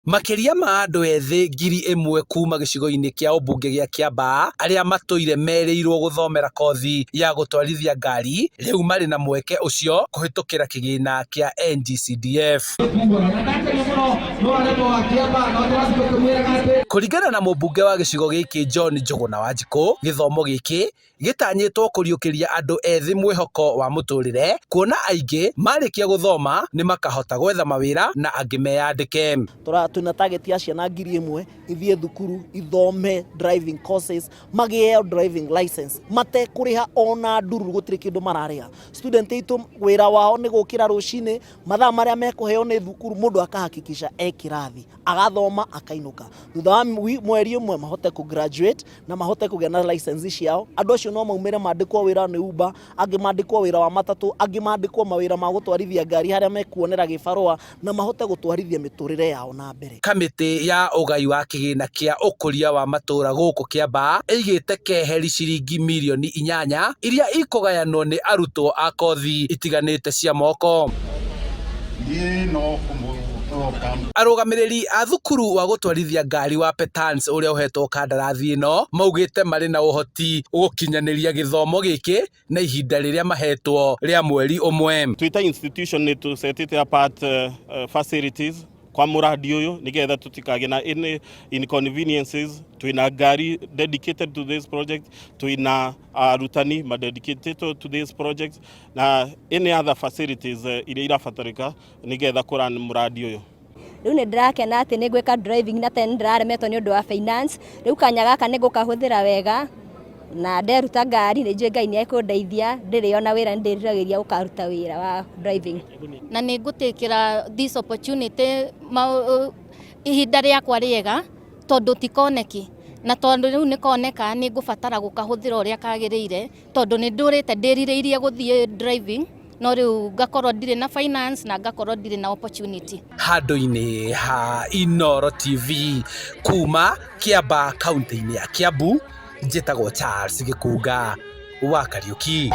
Makiria ma andu ethĩ 1,000 kuma gĩcigo-inĩ kĩa ũmbunge gĩa Kiambaa arĩa matũire merĩirwo gũthomera kothi ya gũtwarithia ngari rĩu marĩ na mweke ũcio kũhĩtũkĩra kĩgĩna kĩa NG-CDF. Kũringana na mũmbunge wa gĩcigo gĩkĩ John Njũgũna Wanjikũ, gĩthomo gĩkĩ gĩtanyĩtwo kũriũkĩria andũ ethĩ mwĩhoko wa mũtũrĩre, kuona aingĩ marĩkia gũthoma nĩ makahota gwetha mawĩra na angĩ meyandĩke. Tuna target ya ciana 1,000 ithie thukuru ithome driving courses, magĩe driving license, matekũrĩha ona nduru, gũtirĩ kĩndũ mararĩha. Student aitũ wĩra wao nĩ gũkĩra rũcinĩ, mathaa marĩa mekũheo nĩ thukuru, mũndũ akahakikisha kĩrathi agathoma akainũka. Thutha wa mweri ũmwe mahote kũ graduate na mahote kũgĩa na license ciao. Andũ acio no maumĩre mandĩkwo wĩra nĩ Uber, angĩ mandĩkwo wĩra wa matatũ, angĩ mandĩkwo mawĩra ma gũtwarithia ngari harĩa mekuonera gĩbarũa na mahote gũtwarithia mĩtũrĩre yao na mbere. Kamĩtĩ ya ũgai wa kĩgĩna kĩa ũkũria wa matũra gũkũ Kiambaa ĩigĩte keheri ciringi mirioni 8 iria ikũgayanwo nĩ arutwo a kothi itiganĩte cia moko. Arũgamĩrĩri a thukuru wa gũtwarithia ngari wa Petans ũrĩa ũhetwo kandarathi ĩno maugĩte marĩ na ũhoti gũkinyanĩria gĩthomo gĩkĩ na ihinda rĩrĩa mahetwo rĩa mweri ũmwe. Twitter institution nĩ to set it apart facilities kwa muradi uyu nigetha tutikage na any inconveniences. Twina ngari dedicated to this project, twina arutani dedicated to this project na any other facilities iria irabatarika nigetha kũrana muradi uyu. Rĩu nĩ ndĩrakena atĩ nĩ ngwĩka driving na tene ndĩraremetwo nĩ ũndũ wa finance. Rĩu kanya gaka nĩ ngũkahũthĩra wega na nderuta ngari, nĩ njũĩ Ngai nĩ ekũndeithia, ndĩrĩ ona wĩra nĩ ndĩriragĩria gũkaruta wĩra wa driving. Na nĩ ngũtĩkĩra this opportunity ihinda rĩakwa rĩega tondũ tikoneki, na tondũ rĩu nĩkoneka nĩ ngũbatara gũkahũthĩra ũrĩa kagĩrĩire tondũ nĩ ndũrĩte ndĩrirĩirie gũthiĩ driving, no rĩu ngakorwo ndirĩ na finance na ngakorwo ndirĩ na opportunity. Handũ-inĩ ha Inooro TV kuma Kiambaa kaunti-inĩ ya Kiambu, njĩtagwo Charles Gĩkunga wa Kariũki.